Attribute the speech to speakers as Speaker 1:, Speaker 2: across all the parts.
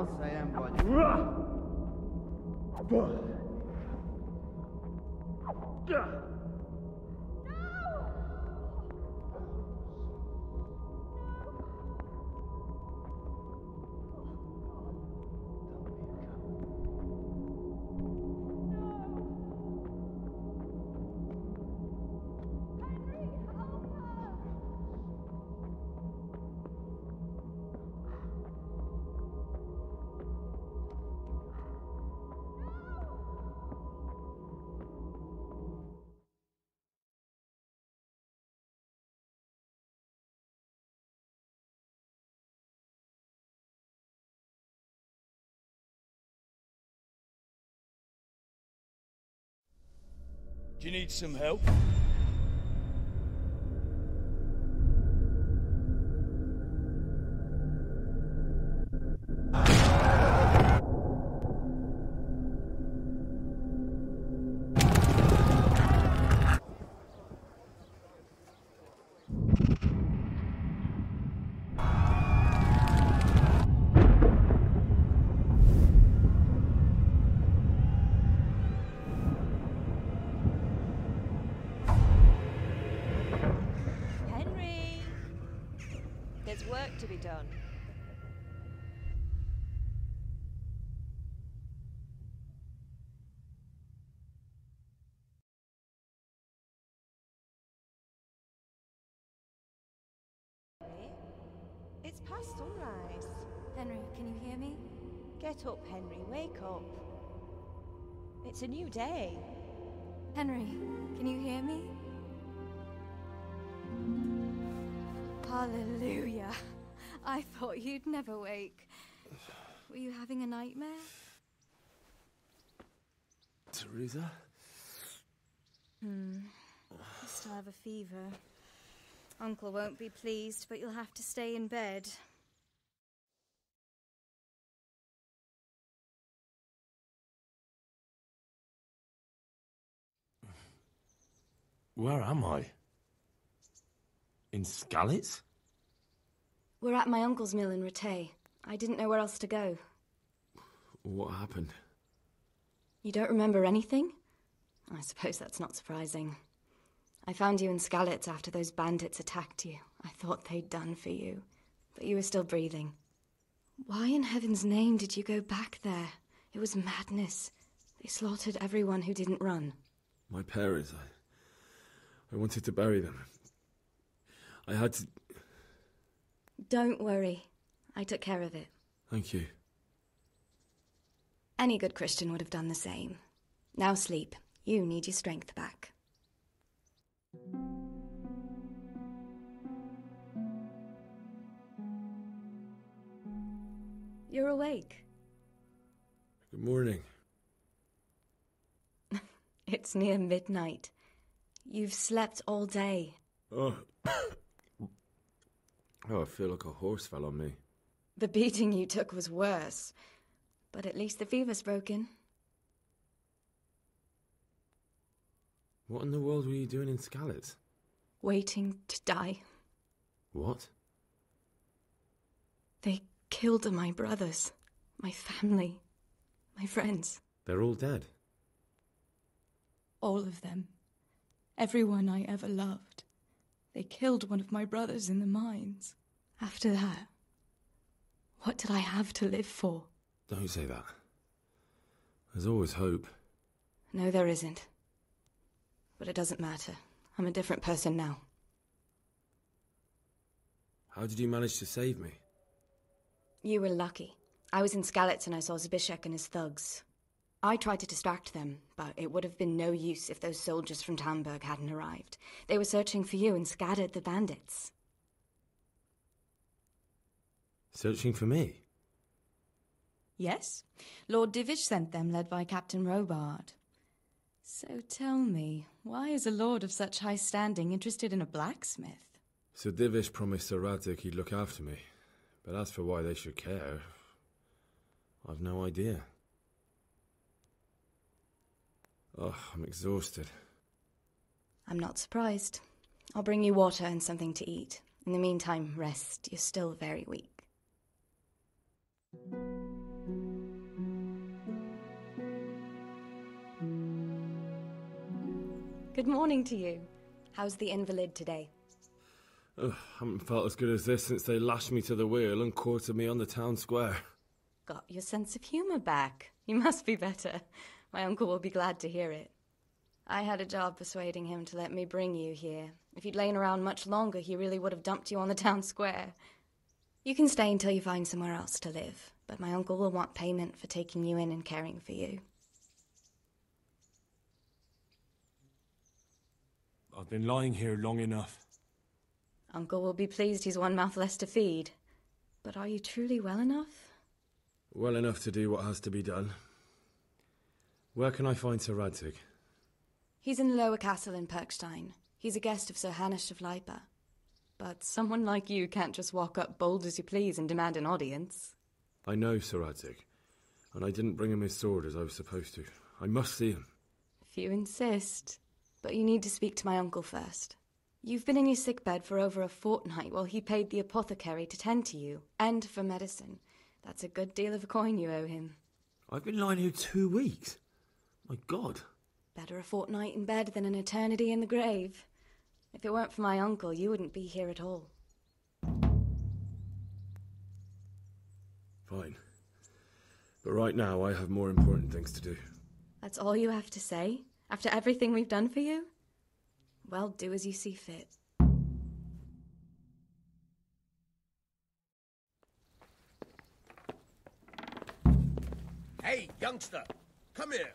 Speaker 1: else I am, but...
Speaker 2: Do you need some help?
Speaker 3: There's work to be done. It's past sunrise.
Speaker 4: Henry, can you hear me?
Speaker 3: Get up, Henry. Wake up. It's a new day.
Speaker 4: Henry, can you hear me? Hallelujah. I thought you'd never wake. Were you having a nightmare?
Speaker 5: Teresa?
Speaker 4: You still have a fever. Uncle won't be pleased, but you'll have to stay in bed.
Speaker 5: Where am I? In Skalitz?
Speaker 4: We're at my uncle's mill in Rattay. I didn't know where else to go.
Speaker 5: What happened?
Speaker 4: You don't remember anything? I suppose that's not surprising. I found you in Skalitz after those bandits attacked you. I thought they'd done for you, but you were still breathing. Why in heaven's name did you go back there? It was madness. They slaughtered everyone who didn't run.
Speaker 5: My parents, I wanted to bury them. I had to...
Speaker 4: Don't worry. I took care of it.
Speaker 5: Thank you.
Speaker 4: Any good Christian would have done the same. Now sleep. You need your strength back. You're awake.
Speaker 5: Good morning.
Speaker 4: It's near midnight. You've slept all day.
Speaker 5: Oh. Oh, I feel like a horse fell on me.
Speaker 4: The beating you took was worse. But at least the fever's broken.
Speaker 5: What in the world were you doing in Skalitz?
Speaker 4: Waiting to die.
Speaker 5: What?
Speaker 4: They killed my brothers, my family, my friends.
Speaker 5: They're all dead?
Speaker 4: All of them. Everyone I ever loved. They killed one of my brothers in the mines. After that, what did I have to live for?
Speaker 5: Don't say that. There's always hope.
Speaker 4: No, there isn't. But it doesn't matter. I'm a different person now.
Speaker 5: How did you manage to save me?
Speaker 4: You were lucky. I was in Skalitz and I saw Zbyszek and his thugs. I tried to distract them, but it would have been no use if those soldiers from Tamburg hadn't arrived. They were searching for you and scattered the bandits.
Speaker 5: Searching for me?
Speaker 4: Yes. Lord Divish sent them, led by Captain Robard. So tell me, why is a lord of such high standing interested in a blacksmith?
Speaker 5: So Divish promised Sir Radzig he'd look after me. But as for why they should care, I've no idea. Oh, I'm exhausted.
Speaker 4: I'm not surprised. I'll bring you water and something to eat. In the meantime, rest. You're still very weak. Good morning to you. How's the invalid today?
Speaker 5: Ugh, haven't felt as good as this since they lashed me to the wheel and quartered me on the town square.
Speaker 4: Got your sense of humour back. You must be better. My uncle will be glad to hear it. I had a job persuading him to let me bring you here. If you'd lain around much longer, he really would have dumped you on the town square. You can stay until you find somewhere else to live, but my uncle will want payment for taking you in and caring for you.
Speaker 1: I've been lying here long enough.
Speaker 4: Uncle will be pleased he's one mouth less to feed. But are you truly well enough?
Speaker 5: Well enough to do what has to be done. Where can I find Sir Radzig?
Speaker 4: He's in the lower castle in Pirkstein. He's a guest of Sir Hanush of Leipa. But someone like you can't just walk up bold as you please and demand an audience.
Speaker 5: I know Sir Radzig, and I didn't bring him his sword as I was supposed to. I must see him.
Speaker 4: If you insist. But you need to speak to my uncle first. You've been in your sickbed for over a fortnight while he paid the apothecary to tend to you, and for medicine. That's a good deal of a coin you owe him.
Speaker 5: I've been lying here 2 weeks. My God.
Speaker 4: Better a fortnight in bed than an eternity in the grave. If it weren't for my uncle, you wouldn't be here at all.
Speaker 5: Fine. But right now I have more important things to do.
Speaker 4: That's all you have to say? After everything we've done for you? Well, do as you see fit.
Speaker 2: Hey, youngster! Come here!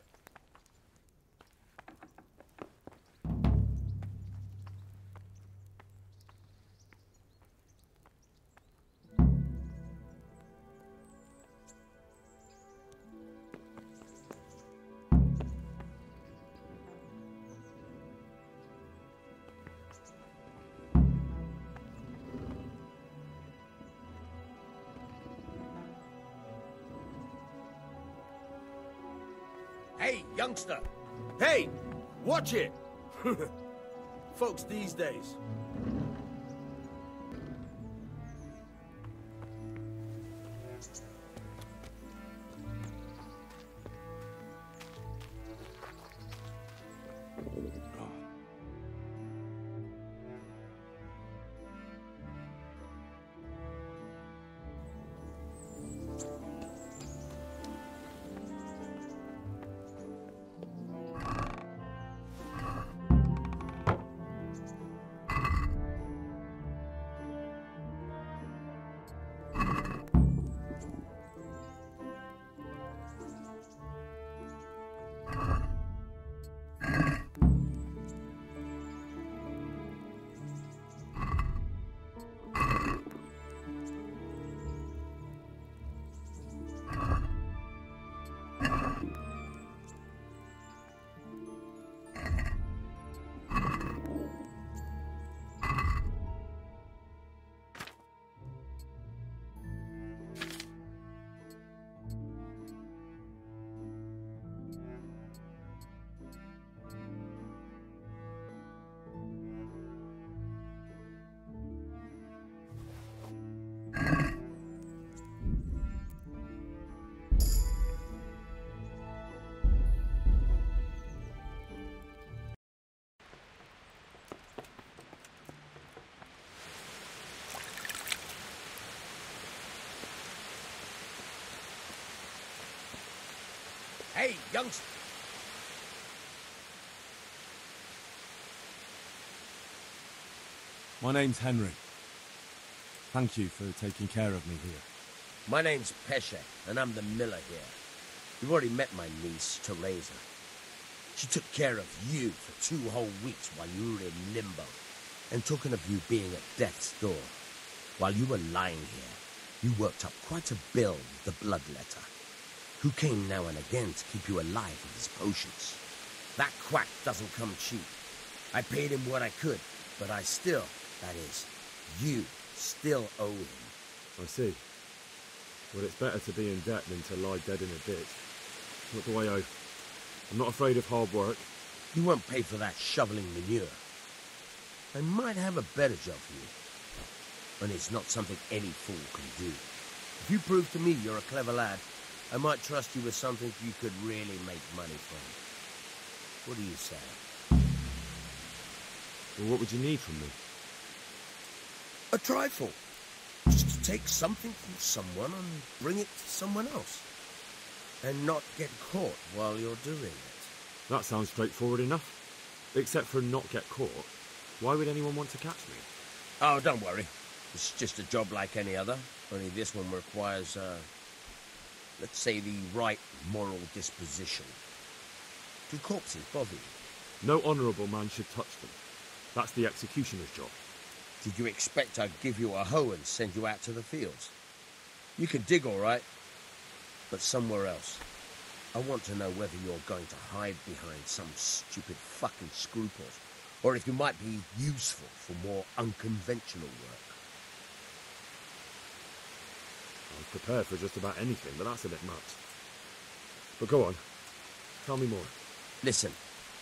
Speaker 2: Hey, youngster! Hey! Watch it! Folks these days. Hey, youngster!
Speaker 1: My name's Henry. Thank you for taking care of me here.
Speaker 2: My name's Pesce, and I'm the miller here. You've already met my niece, Teresa. She took care of you for 2 whole weeks while you were in limbo. And talking of you being at death's door, while you were lying here, you worked up quite a bill with the bloodletter, who came now and again to keep you alive with his potions. That quack doesn't come cheap. I paid him what I could, but I still, that is, you still owe him.
Speaker 5: I see. Well, it's better to be in debt than to lie dead in a ditch. What do I owe? I'm not afraid of hard work.
Speaker 2: You won't pay for that shoveling manure. I might have a better job for you, and it's not something any fool can do. If you prove to me you're a clever lad, I might trust you with something you could really make money from. What do you say?
Speaker 5: Well, what would you need from me?
Speaker 2: A trifle. Just to take something from someone and bring it to someone else. And not get caught while you're doing it.
Speaker 5: That sounds straightforward enough. Except for not get caught. Why would anyone want to catch me?
Speaker 2: Oh, don't worry. It's just a job like any other. Only this one requires, let's say, the right moral disposition. Do corpses bother you?
Speaker 5: No honourable man should touch them. That's the executioner's job.
Speaker 2: Did you expect I'd give you a hoe and send you out to the fields? You can dig all right, but somewhere else. I want to know whether you're going to hide behind some stupid fucking scruples, or if you might be useful for more unconventional work.
Speaker 5: I was prepared for just about anything, but that's a bit much. But go on. Tell me more.
Speaker 2: Listen,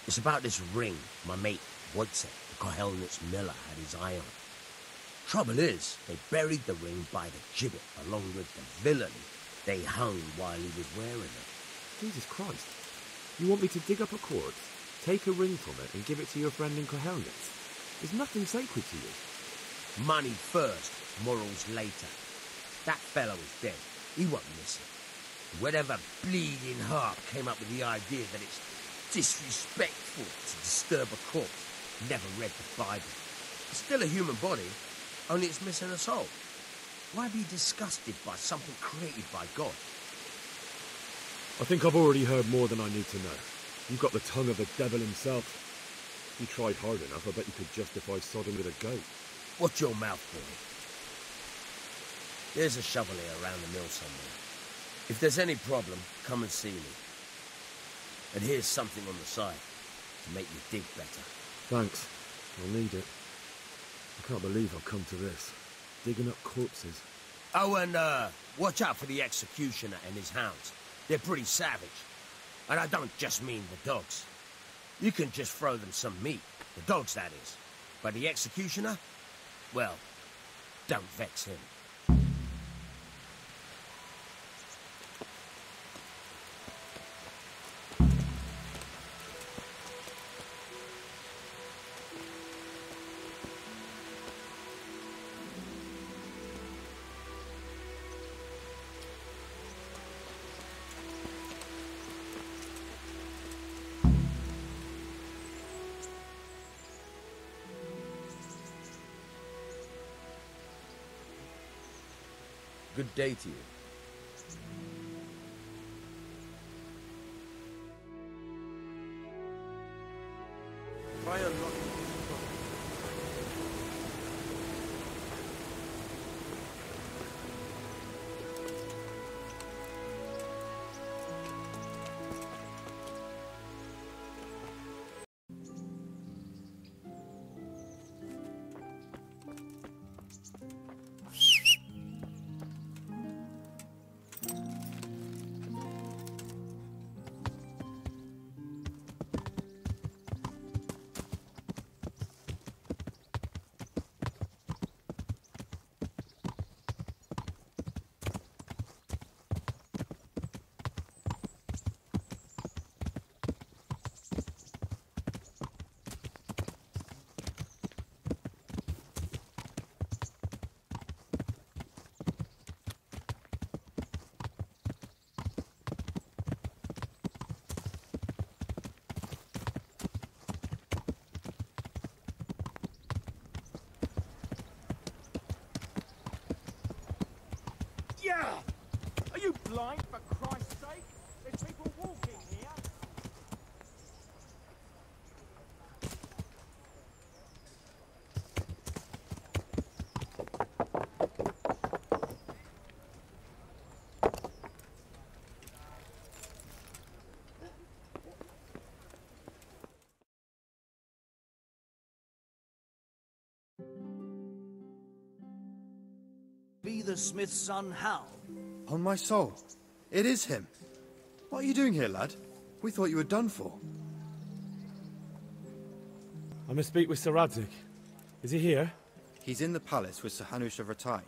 Speaker 2: it's about this ring my mate Wojciech, the Kohelnitz miller, had his eye on. Trouble is, they buried the ring by the gibbet along with the villain they hung while he was wearing it.
Speaker 5: Jesus Christ. You want me to dig up a corpse, take a ring from it, and give it to your friend in Kohelnitz? There's nothing sacred to you.
Speaker 2: Money first, morals later. That fellow is dead. He won't miss it. Whatever bleeding heart came up with the idea that it's disrespectful to disturb a corpse never read the Bible. It's still a human body, only it's missing a soul. Why be disgusted by something created by God?
Speaker 5: I think I've already heard more than I need to know. You've got the tongue of the devil himself. If you tried hard enough, I bet you could justify sodding with a goat.
Speaker 2: Watch your mouth, boy. There's a shovel here around the mill somewhere. If there's any problem, come and see me. And here's something on the side to make you dig better.
Speaker 5: Thanks. I'll need it. I can't believe I've come to this. Digging up corpses.
Speaker 2: Oh, and watch out for the executioner and his hounds. They're pretty savage. And I don't just mean the dogs. You can just throw them some meat. The dogs, that is. But the executioner? Well, don't vex him. Good day to you. Try unlocking this door.
Speaker 6: Yeah! Are you blind, for Christ's sake? There's people walking here.
Speaker 7: Be the smith's son, Hal.
Speaker 8: On my soul, it is him. What are you doing here, lad? We thought you were done for.
Speaker 5: I must speak with Sir Radzig. Is he here?
Speaker 8: He's in the palace with Sir Hanush of Rattay.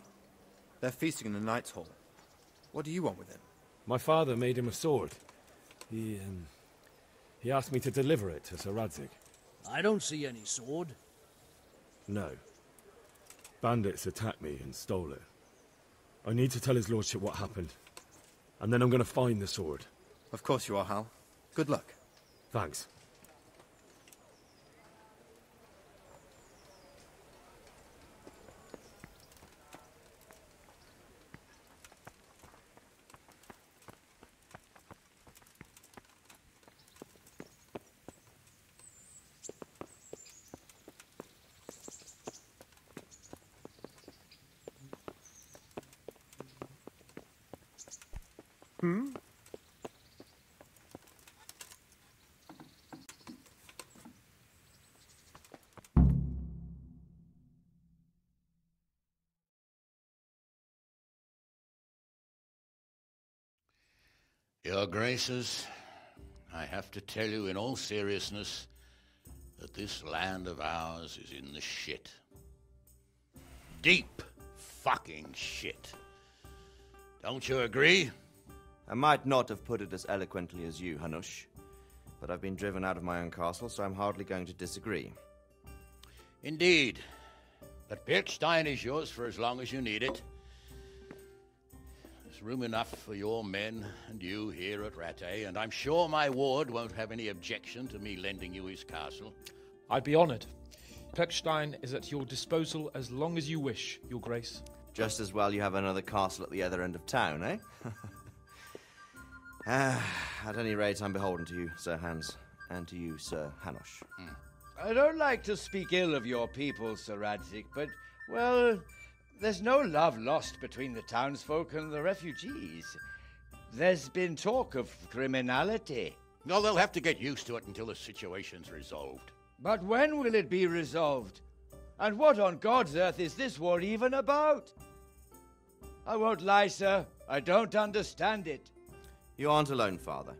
Speaker 8: They're feasting in the Knight's Hall. What do you want with him?
Speaker 5: My father made him a sword. He asked me to deliver it to Sir Radzig.
Speaker 7: I don't see any sword.
Speaker 5: No. Bandits attacked me and stole it. I need to tell his lordship what happened. And then I'm going to find the sword.
Speaker 8: Of course you are, Hal. Good luck.
Speaker 5: Thanks.
Speaker 9: Your Graces, I have to tell you in all seriousness that this land of ours is in the shit. Deep fucking shit. Don't you agree?
Speaker 10: I might not have put it as eloquently as you, Hanush, but I've been driven out of my own castle, so I'm hardly going to disagree.
Speaker 9: Indeed. But Pirkstein is yours for as long as you need it. There's room enough for your men and you here at Rattay, and I'm sure my ward won't have any objection to me lending you his castle.
Speaker 6: I'd be honored. Pirkstein is at your disposal as long as you wish, Your Grace.
Speaker 10: Just as well you have another castle at the other end of town, eh? At any rate, I'm beholden to you, Sir Hans, and to you, Sir Hanush.
Speaker 11: I don't like to speak ill of your people, Sir Radzig, but, well, there's no love lost between the townsfolk and the refugees. There's been talk of criminality.
Speaker 9: No, they'll have to get used to it until the situation's resolved.
Speaker 11: But when will it be resolved? And what on God's earth is this war even about? I won't lie, sir. I don't understand it.
Speaker 10: You aren't alone, Father.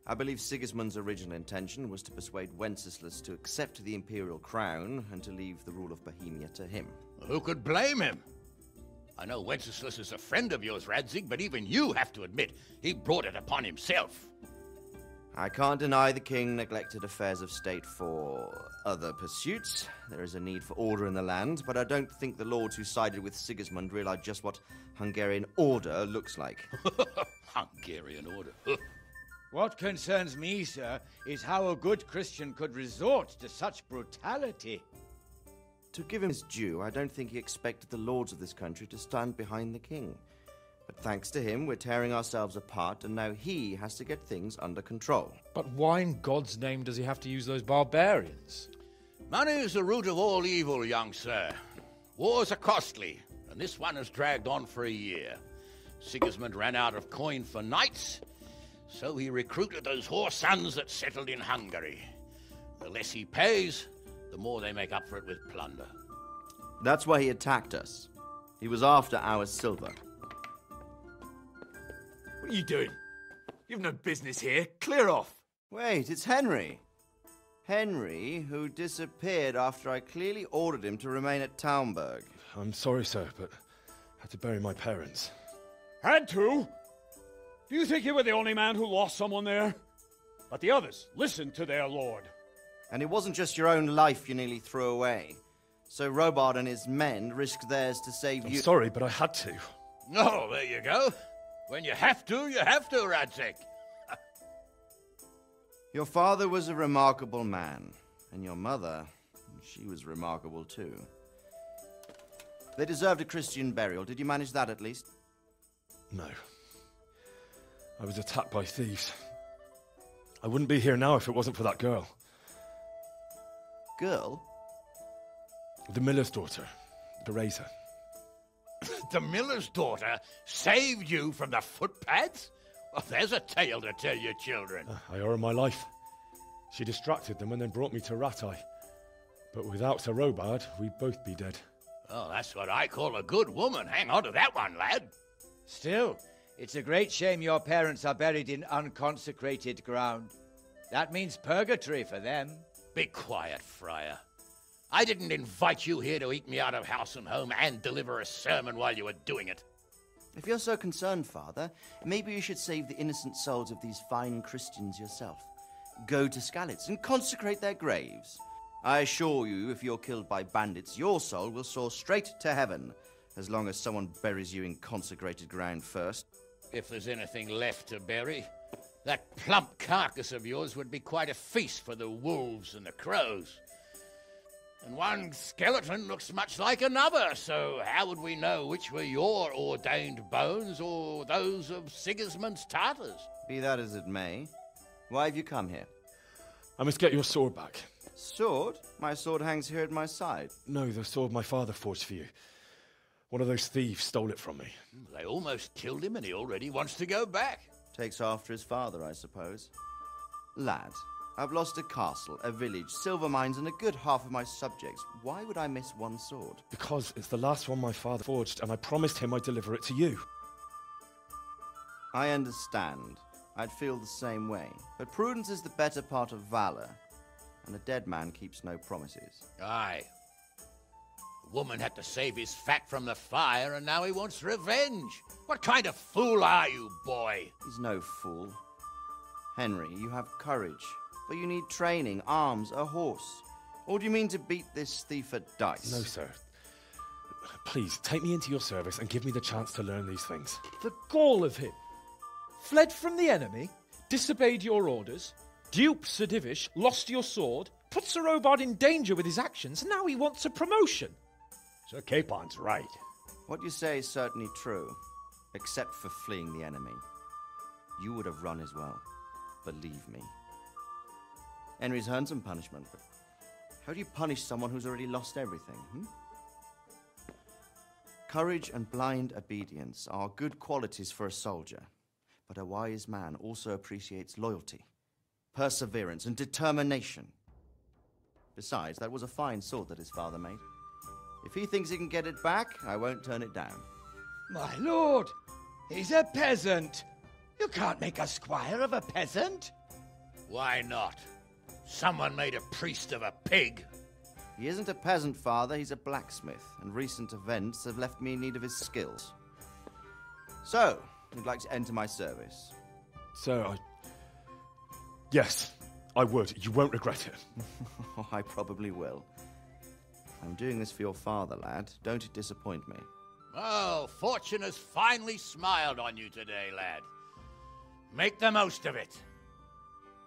Speaker 10: I believe Sigismund's original intention was to persuade Wenceslas to accept the imperial crown and to leave the rule of Bohemia to him.
Speaker 9: Who could blame him? I know Wenceslas is a friend of yours, Radzig, but even you have to admit he brought it upon himself.
Speaker 10: I can't deny the king neglected affairs of state for other pursuits. There is a need for order in the land, but I don't think the lords who sided with Sigismund realized just what Hungarian order looks like.
Speaker 9: Hungarian order?
Speaker 11: What concerns me, sir, is how a good Christian could resort to such brutality.
Speaker 10: To give him his due, I don't think he expected the lords of this country to stand behind the king. But thanks to him, we're tearing ourselves apart, and now he has to get things under control.
Speaker 6: But why in God's name does he have to use those barbarians?
Speaker 9: Money is the root of all evil, young sir. Wars are costly, and this one has dragged on for a year. Sigismund ran out of coin for knights, so he recruited those whore sons that settled in Hungary. The less he pays, the more they make up for it with plunder.
Speaker 10: That's why he attacked us. He was after our silver.
Speaker 12: What are you doing? You've no business here. Clear off.
Speaker 10: Wait, it's Henry. Henry, who disappeared after I clearly ordered him to remain at Taunberg.
Speaker 5: I'm sorry, sir, but I had to bury my parents.
Speaker 12: Had to? Do you think you were the only man who lost someone there? But the others listened to their lord.
Speaker 10: And it wasn't just your own life you nearly threw away. So Robard and his men risked theirs to save you.
Speaker 5: I'm sorry, but I had to.
Speaker 9: Oh, there you go. When you have to, Radzig.
Speaker 10: Your father was a remarkable man, and your mother, she was remarkable too. They deserved a Christian burial. Did you manage that at least?
Speaker 5: No. I was attacked by thieves. I wouldn't be here now if it wasn't for that girl.
Speaker 10: Girl?
Speaker 5: The miller's daughter, Teresa.
Speaker 9: The miller's daughter saved you from the footpads? Well, there's a tale to tell your children.
Speaker 5: I owe her my life. She distracted them and then brought me to Rattay. But without Sir Robard, we'd both be dead.
Speaker 9: Oh, that's what I call a good woman. Hang on to that one, lad.
Speaker 11: Still, it's a great shame your parents are buried in unconsecrated ground. That means purgatory for them.
Speaker 9: Be quiet, Friar. I didn't invite you here to eat me out of house and home and deliver a sermon while you were doing it.
Speaker 10: If you're so concerned, Father, maybe you should save the innocent souls of these fine Christians yourself. Go to Skalitz and consecrate their graves. I assure you, if you're killed by bandits, your soul will soar straight to heaven, as long as someone buries you in consecrated ground first.
Speaker 9: If there's anything left to bury, that plump carcass of yours would be quite a feast for the wolves and the crows. And one skeleton looks much like another, so how would we know which were your ordained bones or those of Sigismund's Tartars?
Speaker 10: Be that as it may, why have you come here?
Speaker 5: I must get your sword back.
Speaker 10: Sword? My sword hangs here at my side.
Speaker 5: No, the sword my father forged for you. One of those thieves stole it from me.
Speaker 9: They almost killed him and he already wants to go back.
Speaker 10: Takes after his father, I suppose. Lad, I've lost a castle, a village, silver mines, and a good half of my subjects. Why would I miss one sword?
Speaker 5: Because it's the last one my father forged, and I promised him I'd deliver it to you.
Speaker 10: I understand. I'd feel the same way. But prudence is the better part of valor, and a dead man keeps no promises.
Speaker 9: Aye. The woman had to save his fat from the fire, and now he wants revenge. What kind of fool are you, boy?
Speaker 10: He's no fool. Henry, you have courage, but you need training, arms, a horse. Or do you mean to beat this thief at dice?
Speaker 5: No, sir. Please, take me into your service and give me the chance to learn these things.
Speaker 6: The gall of him. Fled from the enemy, disobeyed your orders, duped Sir Divish, lost your sword, put Sir Robard in danger with his actions, and now he wants a promotion.
Speaker 12: Sir Capon's right.
Speaker 10: What you say is certainly true, except for fleeing the enemy. You would have run as well, believe me. Henry's earned some punishment, but how do you punish someone who's already lost everything, Courage and blind obedience are good qualities for a soldier, but a wise man also appreciates loyalty, perseverance, and determination. Besides, that was a fine sword that his father made. If he thinks he can get it back, I won't turn it down.
Speaker 11: My lord, he's a peasant. You can't make a squire of a peasant.
Speaker 9: Why not? Someone made a priest of a pig.
Speaker 10: He isn't a peasant, father, he's a blacksmith, and recent events have left me in need of his skills. So, you'd like to enter my service?
Speaker 5: Sir, Yes, I would. You won't regret it.
Speaker 10: Oh, I probably will. I'm doing this for your father, lad. Don't it disappoint me.
Speaker 9: Oh, fortune has finally smiled on you today, lad. Make the most of it.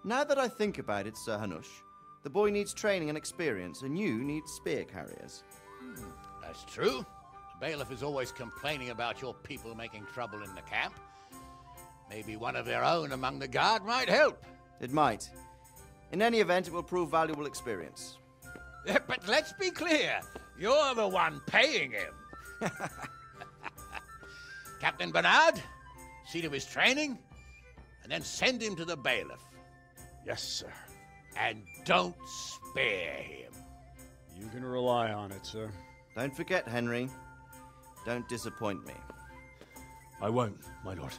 Speaker 10: Now that I think about it, Sir Hanush, the boy needs training and experience, and you need spear carriers.
Speaker 9: That's true. The bailiff is always complaining about your people making trouble in the camp. Maybe one of their own among the guard might help.
Speaker 10: It might. In any event, it will prove valuable experience.
Speaker 9: But let's be clear. You're the one paying him. Captain Bernard, see to his training, and then send him to the bailiff.
Speaker 12: Yes, sir.
Speaker 9: And don't spare him.
Speaker 12: You can rely on it, sir.
Speaker 10: Don't forget, Henry. Don't disappoint me.
Speaker 5: I won't, my lord.